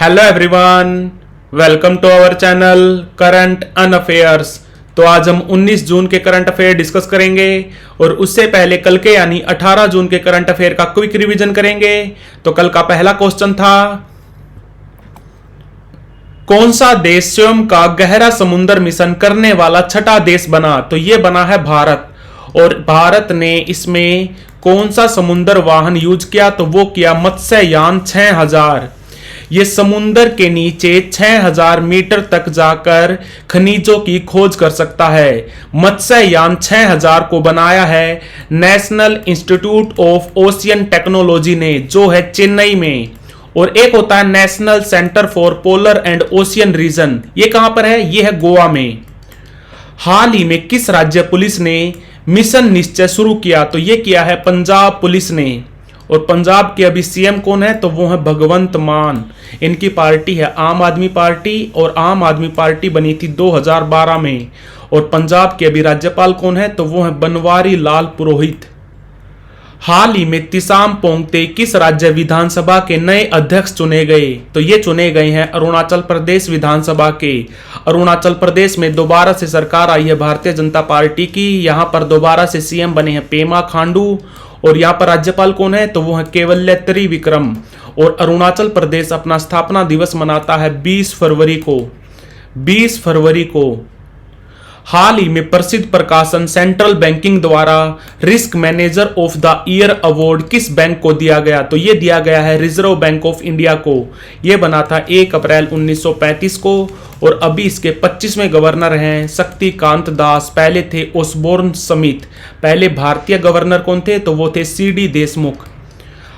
Hello everyone, welcome to our channel current on affairs. तो आज हम 19 जून के करंट अफेयर डिस्कस करेंगे और उससे पहले कल के यानी 18 जून के करंट अफेयर का क्विक रिवीजन करेंगे। तो कल का पहला क्वेश्चन था, कौन सा देश स्वयं का गहरा समुद्र मिशन करने वाला छठा देश बना? तो यह बना है भारत। और भारत ने इसमें कौन सा समुद्र वाहन यूज किया? तो वो किया मत्स्ययान 6000। ये समुद्र के नीचे 6000 मीटर तक जाकर खनिजों की खोज कर सकता है। मत्स्ययान 6000 को बनाया है national institute of ocean technology ने, जो है चेन्नई में। और एक होता है national centre for polar and ocean region, ये कहां पर है? ये है गोवा में। हाल ही में किस राज्य पुलिस ने मिशन निश्चय शुरू किया? तो ये किया है पंजाब पुलिस ने। और पंजाब के अभी सीएम कौन है? तो वो है भगवंत मान। इनकी पार्टी है आम आदमी पार्टी और आम आदमी पार्टी बनी थी 2012 में। और पंजाब के अभी राज्यपाल कौन है? तो वो है बनवारी लाल पुरोहित। हाल ही में तिसाम पोंगते किस राज्य विधानसभा के नए अध्यक्ष चुने गए? तो ये चुने गए हैं अरुणाचल प्रदेश विधानसभा के। अरुणाचल प्रदेश में दोबारा से सरकार आई है भारतीय जनता पार्टी की। यहां पर दोबारा से सीएम बने हैं पेमा खांडू। और यहाँ पर राज्यपाल कौन है? तो वो है केवल्य त्रिविक्रम। और अरुणाचल प्रदेश अपना स्थापना दिवस मनाता है 20 फरवरी को। 20 फरवरी को। हाल ही में प्रसिद्ध प्रकाशन सेंट्रल बैंकिंग द्वारा risk manager of the year award किस बैंक को दिया गया? तो ये दिया गया है रिजर्व बैंक ऑफ इंडिया को। ये बना था 1 अप्रैल 1935 को। और अभी इसके 25वें गवर्नर हैं शक्तिकांत दास। पहले थे ओसबोर्न समित। पहले भारतीय गवर्नर कौन थे? तो वो थे सीडी देशमुख।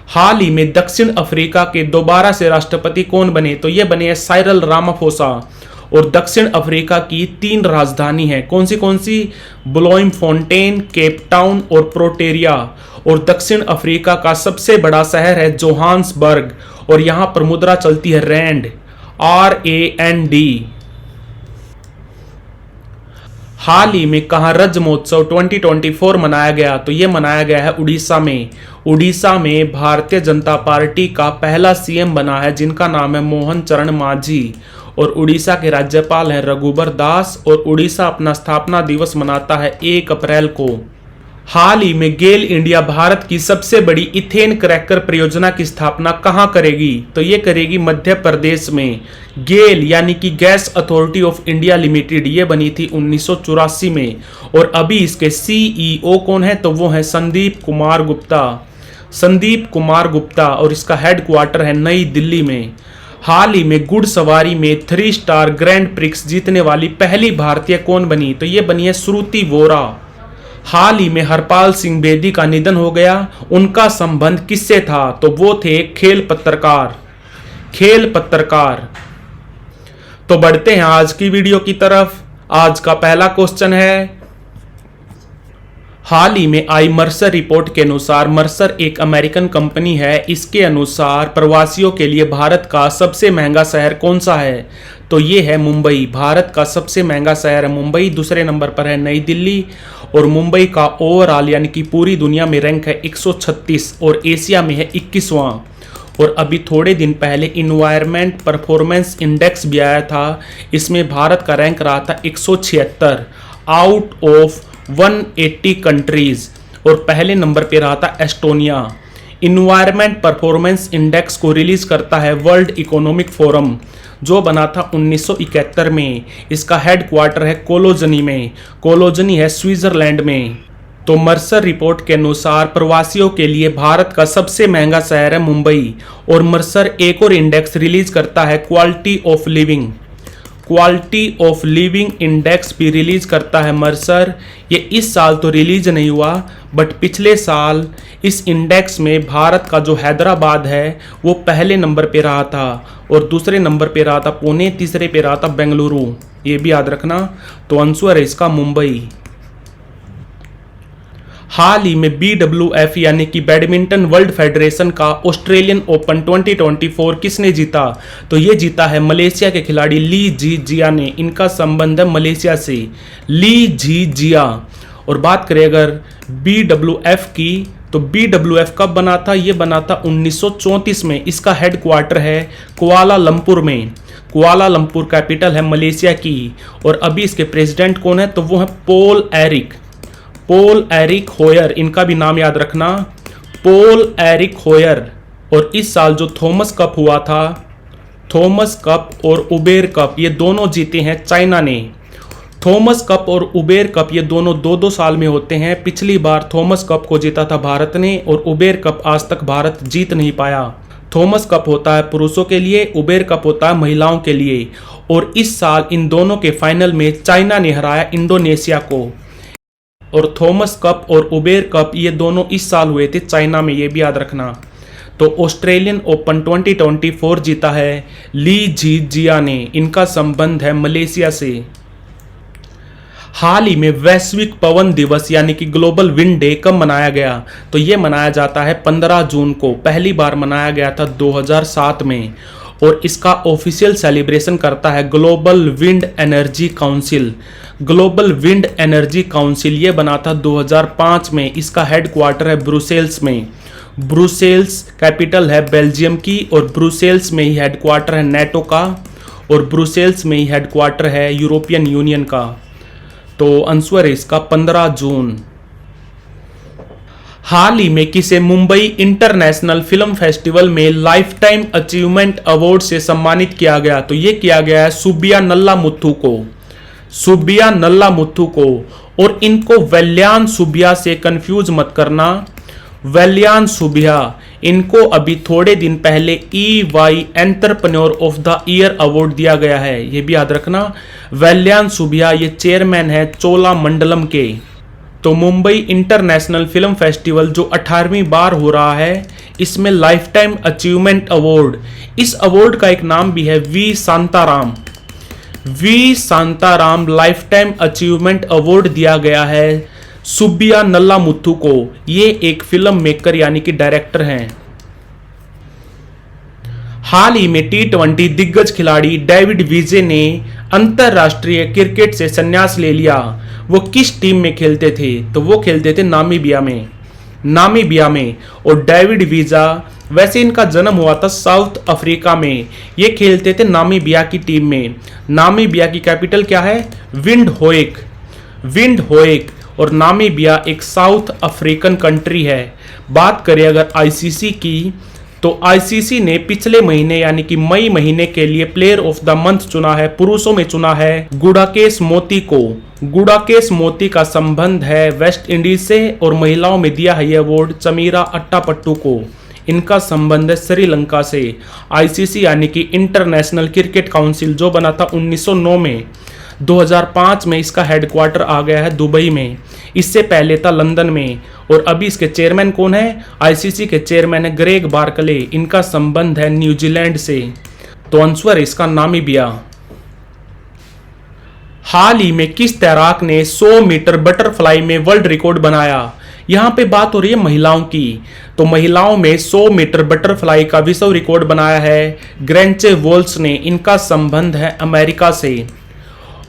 हाल ही में दक्षिण अफ्रीका के दोबारा से राष्ट्रपति कौन बने? तो ये बने हैं साइरल रामाफोसा। और दक्षिण अफ्रीका की 3 राजधानी है, कौन सी? ब्लोमफोंटेन, केप टाउन और प्रोटेरिया। और दक्षिण अफ्रीका का सबसे बड़ा शहर है जोहान्सबर्ग। और यहां पर मुद्रा चलती है रैंड, RAND। हाल ही में कहां रज महोत्सव 2024 मनाया गया? तो यह मनाया गया है उड़ीसा में। उड़ीसा में भारतीय जनता पार्टी का पहला सीएम बना है जिनका नाम है मोहन चरण मांझी। और उड़ीसा के राज्यपाल हैं रघुबर दास। और उड़ीसा अपना स्थापना दिवस मनाता है 1 अप्रैल को। हाल ही में गेल इंडिया भारत की सबसे बड़ी इथेन क्रैकर परियोजना की स्थापना कहां करेगी? तो ये करेगी मध्य प्रदेश में। गेल यानी कि gas authority of India limited, ये बनी थी 1984 में। और अभी इसके CEO कौन है? तो वो है संदीप कुमार गुप्ता। संदीप कुमार गुप्ता। और इसका हेडक्वार्टर है नई दिल्ली में। हाल ही में घुड़सवारी में 3 स्टार ग्रैंड प्रिक्स जीतने वाली पहली भारतीय कौन बनी? तो ये बनी है श्रुति वोरा। हाल ही में हरपाल सिंह बेदी का निधन हो गया। उनका संबंध किससे था? तो वो थे खेल पत्रकार। खेल पत्रकार। तो बढ़ते हैं आज की वीडियो की तरफ। आज का पहला क्वेश्चन है, हाल ही में आई मर्सर रिपोर्ट के अनुसार, मर्सर एक अमेरिकन कंपनी है, इसके अनुसार प्रवासियों के लिए भारत का सबसे महंगा शहर कौन सा है? तो ये है मुंबई। भारत का सबसे महंगा शहर है मुंबई। दूसरे नंबर पर है नई दिल्ली। और मुंबई का ओवरऑल यानी कि पूरी दुनिया में रैंक है 136 और एशिया में है 21वां। और अभी थोड़े दिन पहले इन्वायरमेंट परफॉर्मेंस इंडेक्स भी आया था। इसमें भारत का रैंक रहा था 176 आउट ऑफ 180 कंट्रीज। और पहले नंबर पे रहा था एस्टोनिया। इन्वायरमेंट परफॉर्मेंस इंडेक्स को रिलीज करता है वर्ल्ड इकोनॉमिक फोरम, जो बना था 1971 में। इसका हेडक्वार्टर है कोलोजनी में। कोलोजनी है स्विट्जरलैंड में। तो मर्सर रिपोर्ट के अनुसार प्रवासियों के लिए भारत का सबसे महंगा शहर है मुंबई। और मर्सर एक और इंडेक्स रिलीज करता है quality of living. Quality of living index भी रिलीज करता है मर्सर। ये इस साल तो रिलीज नहीं हुआ, बट पिछले साल इस इंडेक्स में भारत का जो हैदराबाद है वो पहले नंबर पे रहा था। और दूसरे नंबर पे रहा था पुणे। तीसरे पे रहा था बेंगलुरु। ये भी याद रखना। तो आंसर है इसका मुंबई। हाल ही में BWF यानी कि बैडमिंटन वर्ल्ड फेडरेशन का ऑस्ट्रेलियन ओपन 2024 किसने जीता? तो ये जीता है मलेशिया के खिलाड़ी ली जी जिया ने। इनका संबंध है मलेशिया से। ली जी जिया। और बात करें अगर BWF की, तो BWF कब बना था? ये बना था 1934 में। इसका हेडक्वार्टर है कुआलालंपुर में। कुआलालंपुर कैपिटल है मलेशिया की। और अभी इसके प्रेसिडेंट कौन है? तो वो है पोल एरिक होयर। इनका भी नाम याद रखना, पोल एरिक होयर। और इस साल जो थॉमस कप हुआ था, थॉमस कप और उबेर कप, ये दोनों जीते हैं चाइना ने। थॉमस कप और उबेर कप ये दोनों 2-2 साल में होते हैं। पिछली बार थॉमस कप को जीता था भारत ने और उबेर कप आज तक भारत जीत नहीं पाया। थॉमस कप होता है पुरुषों के लिए, उबेर कप होता है महिलाओं के लिए। और इस साल इन दोनों के फाइनल में चाइना ने हराया इंडोनेशिया को। और थॉमस कप और उबेर कप ये दोनों इस साल हुए थे चाइना में, ये भी याद रखना। तो ऑस्ट्रेलियन ओपन 2024 जीता है ली जिया ने। इनका संबंध है मलेशिया से। हाल ही में वैश्विक पवन दिवस यानी कि ग्लोबल विंड डे कब मनाया गया? तो ये मनाया जाता है 15 जून को। पहली बार मनाया गया था 2007 में। और इसका ऑफिशियल सेलिब्रेशन करता है global wind energy council. Global wind energy council ये बना था 2005 में। इसका हेडक्वार्टर है ब्रुसेल्स में। ब्रुसेल्स कैपिटल है बेल्जियम की। और ब्रुसेल्स में ही हेडक्वार्टर है नेटो का। और ब्रुसेल्स में ही हेडक्वार्टर है यूरोपियन यूनियन का। तो आंसर है इसका 15 जून। हाल ही में किसे मुंबई इंटरनेशनल फिल्म फेस्टिवल में लाइफ टाइम अचीवमेंट अवार्ड से सम्मानित किया गया? तो ये किया गया है सुब्बिया नल्लामुथु को। सुब्बिया नल्लामुथु को। और इनको वेल्यान सुब्बिया से कंफ्यूज मत करना। वेल्यान सुब्बिया, इनको अभी थोड़े दिन पहले EY entrepreneur of the year award दिया गया है, ये भी याद रखना। वेल्यान सुब्बिया ये चेयरमैन है चोलामंडलम के। तो मुंबई इंटरनेशनल फिल्म फेस्टिवल जो 18वीं बार हो रहा है, इसमें लाइफ टाइम अचीवमेंट अवार्ड, इस अवार्ड का एक नाम भी है V Shantaram life time achievement award दिया गया है सुब्बिया नल्लामुथु को। ये एक फिल्म मेकर यानी कि डायरेक्टर हैं। हाल ही में T20 दिग्गज खिलाड़ी डेविड विजे ने अंतरराष्ट्रीय क्रिकेट से संन्यास ले लिया। वो किस टीम में खेलते थे? तो वो खेलते थे नामीबिया में। और डेविड विजा, वैसे इनका जन्म हुआ था साउथ अफ्रीका में। ये खेलते थे नामीबिया की टीम में। नामीबिया की कैपिटल क्या है? विंड होएक। और नामीबिया एक साउथ अफ्रीकन कंट्री है। बात करें अगर आईसीसी की, तो आईसीसी ने पिछले महीने यानी कि मई महीने के लिए प्लेयर ऑफ द मंथ चुना है। पुरुषों में चुना है गुडाकेश मोती को। गुडाकेश मोती का संबंध है वेस्ट इंडीज से। और महिलाओं में दिया है यह अवार्ड चमीरा अट्टापट्टू को। इनका संबंध है श्रीलंका से। आईसीसी यानी कि इंटरनेशनल क्रिकेट काउंसिल जो बना था 1909 में। 2005 में इसका हेडक्वार्टर आ गया है दुबई में। इससे पहले था लंदन में। और अभी इसके चेयरमैन कौन है? आईसीसी के चेयरमैन है ग्रेग बार्कले। इनका संबंध है न्यूजीलैंड से। तो आंसर है इसका नामीबिया। हाल ही में किस तैराक ने 100 मीटर बटरफ्लाई में वर्ल्ड रिकॉर्ड बनाया? यहां पे बात हो रही है महिलाओं की। तो महिलाओं में 100 मीटर बटरफ्लाई का विश्व रिकॉर्ड बनाया है ग्रेंचे वोल्स ने। इनका संबंध है अमेरिका से।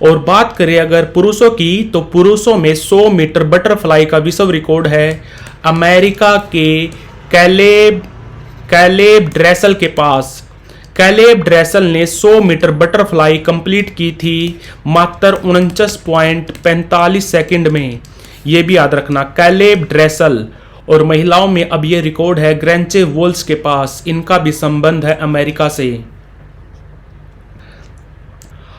और बात करें अगर पुरुषों की, तो पुरुषों में 100 मीटर बटरफ्लाई का विश्व रिकॉर्ड है अमेरिका के कैलेब ड्रेसल के पास। कैलेब ड्रेसल ने 100 मीटर बटरफ्लाई कंप्लीट की थी मात्र 49.45 सेकंड में। यह भी याद रखना, कैलेब ड्रेसल। और महिलाओं में अब यह रिकॉर्ड है ग्रेंचे वोल्स के पास। इनका भी संबंध है अमेरिका से।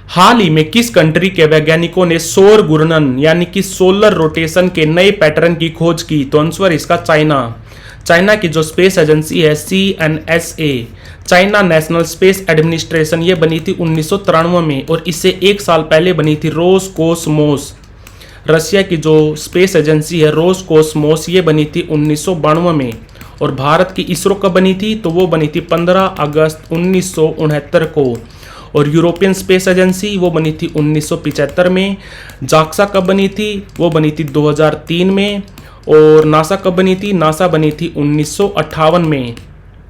हाल ही में किस कंट्री के वैज्ञानिकों ने सौर घूर्णन यानी कि सोलर रोटेशन के नए पैटर्न की खोज की? तो आंसर इसका चाइना की जो स्पेस एजेंसी है CNSA, China national space administration, ये बनी थी 1993 में। और इससे 1 साल पहले बनी थी रोसकोसमोस। रशिया की जो स्पेस एजेंसी है रोसकोसमोस, ये बनी थी 1992 में। और भारत की इसरो कब बनी थी? तो वो बनी थी 15 अगस्त 1969 को। और यूरोपियन स्पेस एजेंसी वो बनी थी 1975 में। जाक्सा कब बनी थी? वो बनी थी 2003 में। और नासा कब बनी थी? नासा बनी थी 1958 में।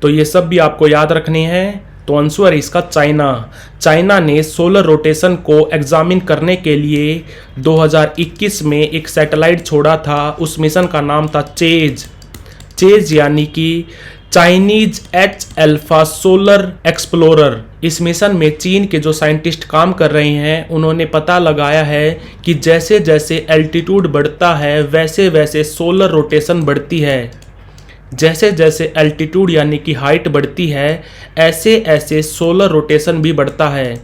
तो ये सब भी आपको याद रखने हैं। तो आंसर है इसका चाइना ने सोलर रोटेशन को एग्जामिन करने के लिए 2021 में एक सैटेलाइट छोड़ा था। उस मिशन का नाम था चेज यानी कि Chinese H alpha solar explorer. इस मिशन में चीन के जो साइंटिस्ट काम कर रहे हैं उन्होंने पता लगाया है कि जैसे जैसे एल्टीट्यूड बढ़ता है वैसे वैसे सोलर रोटेशन बढ़ती है। जैसे जैसे एल्टीट्यूड यानी कि हाइट बढ़ती है ऐसे ऐसे सोलर रोटेशन भी बढ़ता है।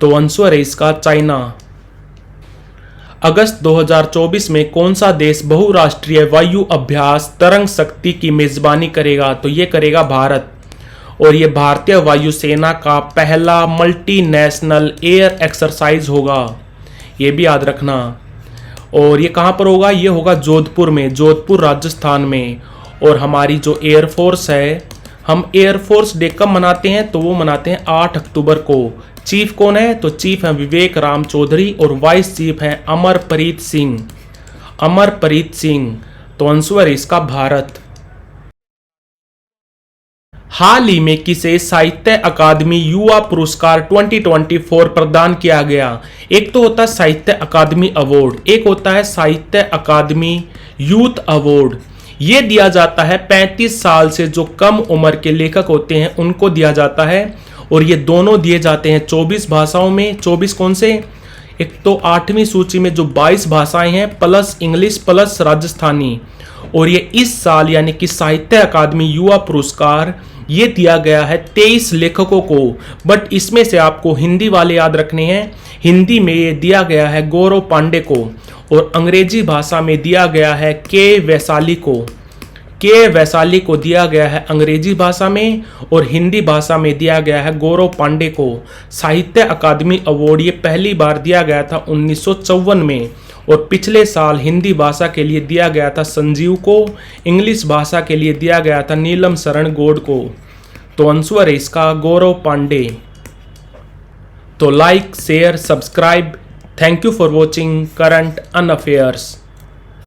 तो आंसर है इसका चाइना। अगस्त 2024 में कौन सा देश बहुराष्ट्रीय वायु अभ्यास तरंग शक्ति की मेजबानी करेगा? तो ये करेगा भारत। और ये भारतीय वायुसेना का पहला मल्टीनेशनल एयर एक्सरसाइज होगा, ये भी याद रखना। और ये कहाँ पर होगा? ये होगा जोधपुर में, जोधपुर राजस्थान में। और हमारी जो एयरफोर्स है, हम एयरफोर्स डे कब मनाते हैं? तो वो मनाते हैं 8 अक्टूबर को। चीफ कौन है? तो चीफ है विवेक राम चौधरी और वाइस चीफ है अमरप्रीत सिंह। अमरप्रीत सिंह। तो आंसर है इसका भारत। हाल ही में किसे साहित्य अकादमी युवा पुरस्कार 2024 प्रदान किया गया? एक तो होता है साहित्य अकादमी अवार्ड, एक होता है साहित्य अकादमी यूथ अवार्ड। ये दिया जाता है 35 साल से जो कम उम्र के लेखक होते हैं उनको दिया जाता है। और ये दोनों दिए जाते हैं 24 भाषाओं में। 24 कौन से? एक तो 8वीं सूची में जो 22 भाषाएं हैं प्लस इंग्लिश प्लस राजस्थानी। और ये इस साल यानी कि साहित्य अकादमी युवा पुरस्कार ये दिया गया है 23 लेखकों को। बट इसमें से आपको हिंदी वाले याद रखने हैं। हिंदी में ये दिया गया है गौरव पांडे को और अंग्रेजी भाषा में दिया गया है के वैशाली को। के वैशाली को दिया गया है अंग्रेजी भाषा में और हिंदी भाषा में दिया गया है गौरव पांडे को। साहित्य अकादमी अवार्ड ये पहली बार दिया गया था 1954 में और पिछले साल हिंदी भाषा के लिए दिया गया था संजीव को, इंग्लिश भाषा के लिए दिया गया था नीलम शरण गौड़ को। तो आंसर है इसका गौरव पांडे। तो like share subscribe. Thank you for watching current on affairs.